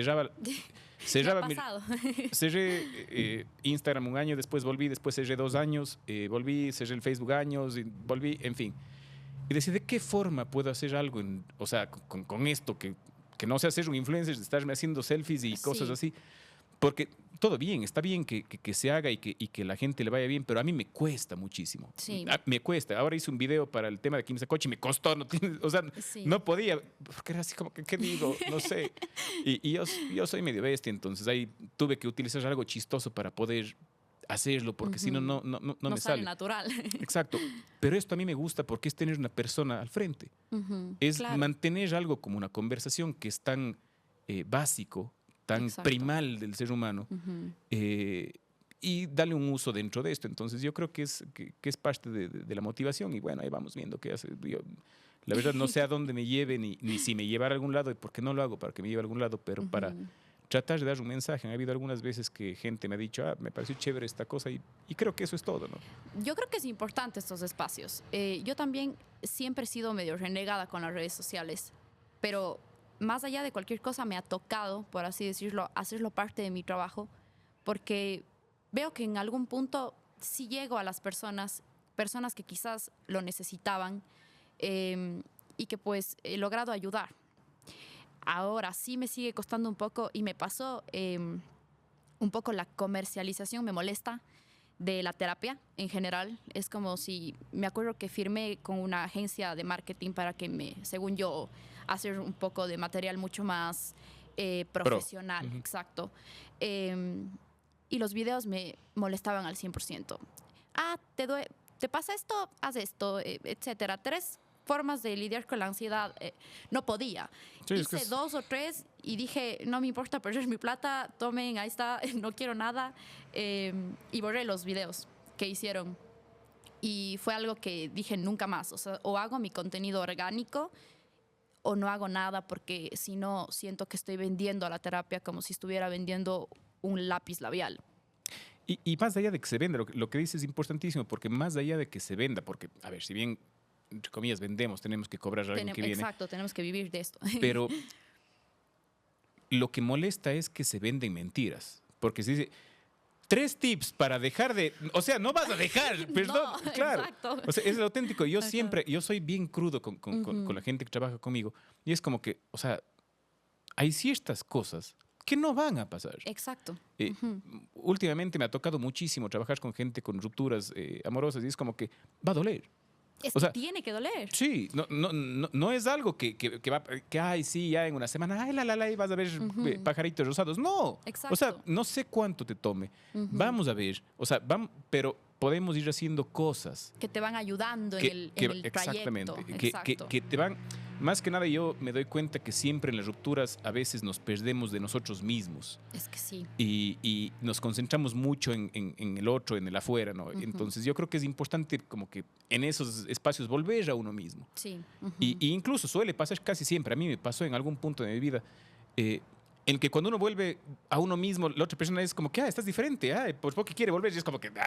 Cerré Instagram un año, después volví, después cerré 2 años, volví, cerré el Facebook años, y volví, en fin. Y decía, ¿de qué forma puedo hacer algo, o sea, con esto, que no sea ser un influencer, de estarme haciendo selfies y cosas así? Porque todo bien, está bien que se haga y que la gente le vaya bien, pero a mí me cuesta muchísimo. Sí. Me cuesta. Ahora hice un video para el tema de Kim Sakochi y me costó, o sea, no podía, porque era así como que, ¿qué digo? No sé. Y yo soy medio bestia, entonces ahí tuve que utilizar algo chistoso para poder hacerlo, porque si no, no me sale natural. Exacto. Pero esto a mí me gusta porque es tener una persona al frente. Es mantener algo como una conversación que es tan básico, tan primal del ser humano, y darle un uso dentro de esto. Entonces yo creo que es parte de la motivación, y bueno, ahí vamos viendo qué hace. Yo, la verdad no sé a dónde me lleve, ni si me llevará a algún lado, y por qué no lo hago para que me lleve a algún lado, pero para tratar de dar un mensaje. Ha habido algunas veces que gente me ha dicho, me pareció chévere esta cosa, y creo que eso es todo, ¿no? Yo creo que es importante estos espacios. Yo también siempre he sido medio renegada con las redes sociales, pero más allá de cualquier cosa me ha tocado, por así decirlo, hacerlo parte de mi trabajo, porque veo que en algún punto sí llego a las personas que quizás lo necesitaban, y que pues he logrado ayudar. Ahora sí me sigue costando un poco, y me pasó un poco la comercialización, me molesta, de la terapia en general. Es como si, me acuerdo que firmé con una agencia de marketing para que según yo, hacer un poco de material mucho más profesional. Exacto. Y los videos me molestaban al 100%. ¿Te pasa esto? Haz esto, etcétera. 3 formas de lidiar con la ansiedad. No podía. Hice 2 o 3 y dije, no me importa perder mi plata, tomen, ahí está, no quiero nada. Y borré los videos que hicieron. Y fue algo que dije nunca más. O sea, o hago mi contenido orgánico o no hago nada, porque si no, siento que estoy vendiendo a la terapia como si estuviera vendiendo un lápiz labial. Y más allá de que se venda, lo que dices es importantísimo, porque más allá de que se venda, porque, a ver, si bien, entre comillas, vendemos, tenemos que cobrar a alguien que viene. Exacto, tenemos que vivir de esto. Pero lo que molesta es que se venden mentiras, porque se dice 3 tips para dejar de... O sea, no vas a dejar, perdón. No, claro. Exacto. O sea, es lo auténtico. Yo soy bien crudo con la gente que trabaja conmigo, y es como que, o sea, hay ciertas cosas que no van a pasar. Exacto. Últimamente me ha tocado muchísimo trabajar con gente con rupturas amorosas, y es como que va a doler. O sea, tiene que doler. Sí, no es algo que ay, sí, ya en una semana, ay, y vas a ver pajaritos rosados. No. Exacto. O sea, no sé cuánto te tome. Vamos a ver. O sea, pero podemos ir haciendo cosas que te van ayudando en el trayecto. Exactamente. Exacto. Que te van... Más que nada, yo me doy cuenta que siempre en las rupturas a veces nos perdemos de nosotros mismos. Es que sí. Y nos concentramos mucho en el otro, en el afuera, ¿no? Entonces yo creo que es importante como que en esos espacios volver a uno mismo. Sí. Y incluso suele pasar casi siempre. A mí me pasó en algún punto de mi vida en que cuando uno vuelve a uno mismo, la otra persona es como que, estás diferente, por poco quiere volver, y es como que, no.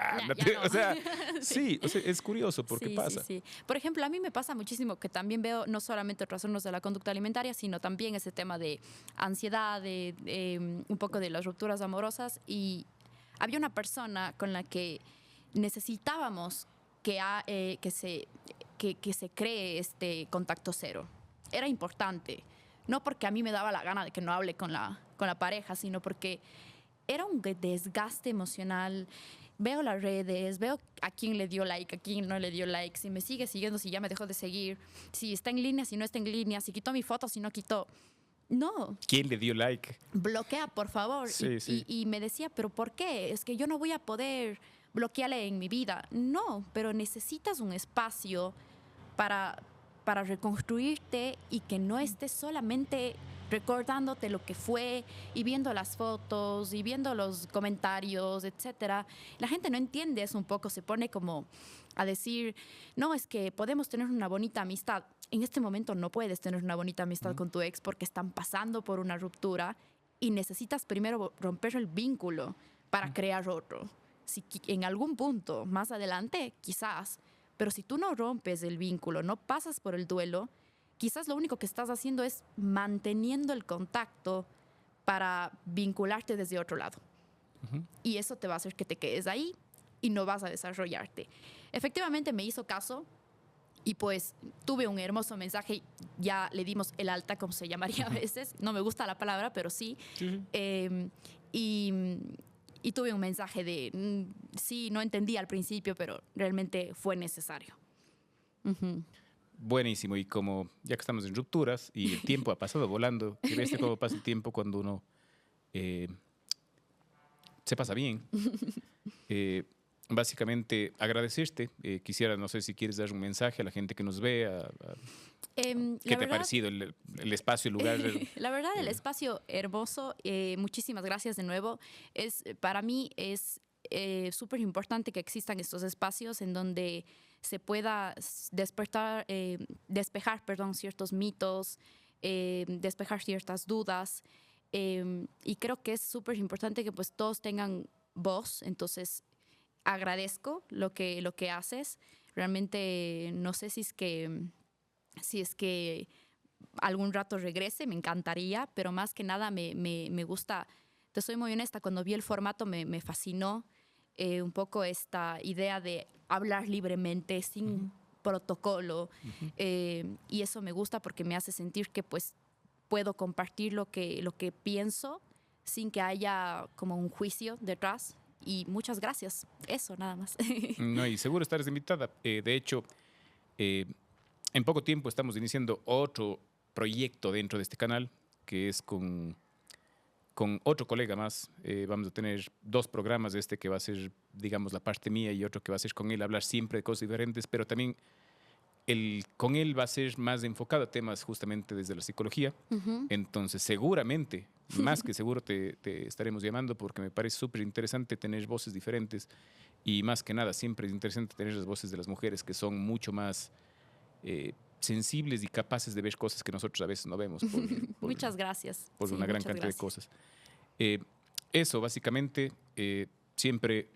O sea, sí, o sea, es curioso porque pasa. Sí. Por ejemplo, a mí me pasa muchísimo que también veo no solamente trastornos de la conducta alimentaria, sino también ese tema de ansiedad, de un poco de las rupturas amorosas, y había una persona con la que necesitábamos que se cree este contacto cero. Era importante. No porque a mí me daba la gana de que no hable con la pareja, sino porque era un desgaste emocional. Veo las redes, veo a quién le dio like, a quién no le dio like, si me sigue siguiendo, si ya me dejó de seguir, si está en línea, si no está en línea, si quitó mi foto, si no quitó. No. ¿Quién le dio like? Bloquea, por favor. Sí. Y me decía, ¿pero por qué? Es que yo no voy a poder bloquearle en mi vida. No, pero necesitas un espacio para para reconstruirte y que no estés solamente recordándote lo que fue y viendo las fotos y viendo los comentarios, etcétera. La gente no entiende eso un poco, se pone como a decir, no, es que podemos tener una bonita amistad. En este momento no puedes tener una bonita amistad con tu ex porque están pasando por una ruptura y necesitas primero romper el vínculo para crear otro. Si en algún punto más adelante, quizás, pero si tú no rompes el vínculo, no pasas por el duelo, quizás lo único que estás haciendo es manteniendo el contacto para vincularte desde otro lado. Y eso te va a hacer que te quedes ahí y no vas a desarrollarte. Efectivamente me hizo caso y pues tuve un hermoso mensaje, ya le dimos el alta, como se llamaría a veces, no me gusta la palabra, pero sí. Y tuve un mensaje de, sí, no entendí al principio, pero realmente fue necesario. Buenísimo, y como ya que estamos en rupturas y el tiempo ha pasado volando, y ves cómo pasa el tiempo cuando uno se pasa bien. Básicamente agradecerte. Quisiera, no sé si quieres dar un mensaje a la gente que nos ve. ¿Qué te ha parecido el espacio, el lugar? La verdad, el espacio hermoso. Muchísimas gracias de nuevo. Para mí es súper importante que existan estos espacios en donde se pueda despejar ciertos mitos, despejar ciertas dudas. Y creo que es súper importante que pues todos tengan voz. Entonces, agradezco lo que haces. Realmente no sé si es que algún rato regrese, me encantaría, pero más que nada me gusta, te soy muy honesta, cuando vi el formato me fascinó un poco esta idea de hablar libremente, sin protocolo, y eso me gusta porque me hace sentir que pues puedo compartir lo que pienso sin que haya como un juicio detrás. Y muchas gracias. Eso, nada más. No, y seguro estarás invitada. De hecho, en poco tiempo estamos iniciando otro proyecto dentro de este canal, que es con otro colega más. Vamos a tener 2 programas, que va a ser, digamos, la parte mía, y otro que va a ser con él, hablar siempre de cosas diferentes, pero también con él va a ser más enfocado a temas justamente desde la psicología. Entonces, seguramente, más que seguro, te estaremos llamando porque me parece súper interesante tener voces diferentes, y más que nada, siempre es interesante tener las voces de las mujeres, que son mucho más sensibles y capaces de ver cosas que nosotros a veces no vemos. Muchas gracias. Por una gran cantidad de cosas. Eso, básicamente, siempre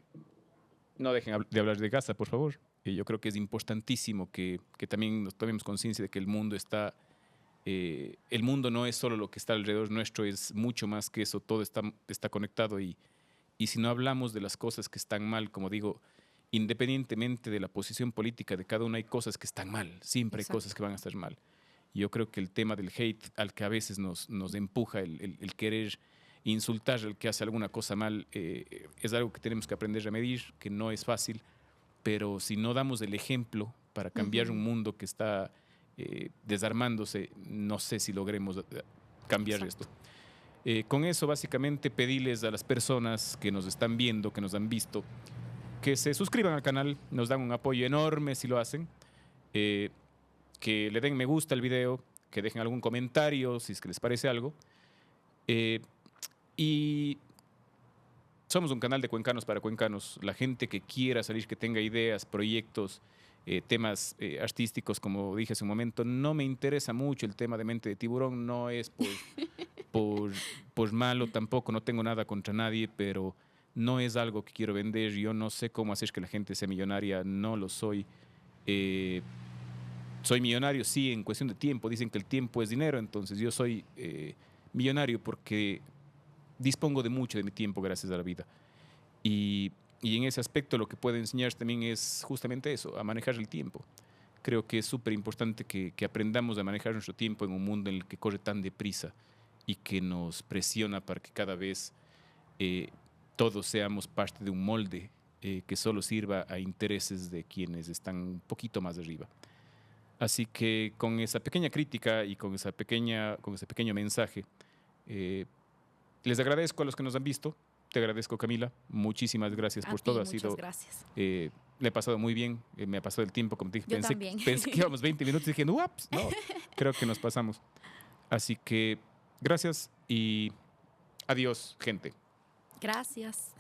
no dejen de hablar de Gaza, por favor. Yo creo que es importantísimo que también nos tomemos conciencia de que el mundo no es solo lo que está alrededor nuestro, es mucho más que eso, todo está conectado, y si no hablamos de las cosas que están mal, como digo, independientemente de la posición política de cada uno, hay cosas que están mal, siempre hay cosas que van a estar mal. Yo creo que el tema del hate, al que a veces nos empuja el querer insultar al que hace alguna cosa mal, es algo que tenemos que aprender a medir, que no es fácil, pero si no damos el ejemplo para cambiar un mundo que está desarmándose, no sé si logremos cambiar esto. Con eso, básicamente, pedirles a las personas que nos están viendo, que nos han visto, que se suscriban al canal, nos dan un apoyo enorme si lo hacen, que le den me gusta al video, que dejen algún comentario si es que les parece algo. Y somos un canal de cuencanos para cuencanos. La gente que quiera salir, que tenga ideas, proyectos, temas artísticos, como dije hace un momento, no me interesa mucho el tema de Mente de Tiburón, no es por malo tampoco, no tengo nada contra nadie, pero no es algo que quiero vender. Yo no sé cómo hacer que la gente sea millonaria, no lo soy. Soy millonario, sí, en cuestión de tiempo. Dicen que el tiempo es dinero, entonces yo soy millonario porque dispongo de mucho de mi tiempo gracias a la vida. Y en ese aspecto lo que puedo enseñar también es justamente eso, a manejar el tiempo. Creo que es súper importante que aprendamos a manejar nuestro tiempo en un mundo en el que corre tan deprisa y que nos presiona para que cada vez todos seamos parte de un molde que solo sirva a intereses de quienes están un poquito más arriba. Así que con esa pequeña crítica y con ese pequeño mensaje, les agradezco a los que nos han visto. Te agradezco, Camila. Muchísimas gracias por todo. Muchas gracias. Le he pasado muy bien, me ha pasado el tiempo, como te dije. Yo también. Pensé que íbamos 20 minutos y dije, ups, no, creo que nos pasamos. Así que gracias y adiós, gente. Gracias.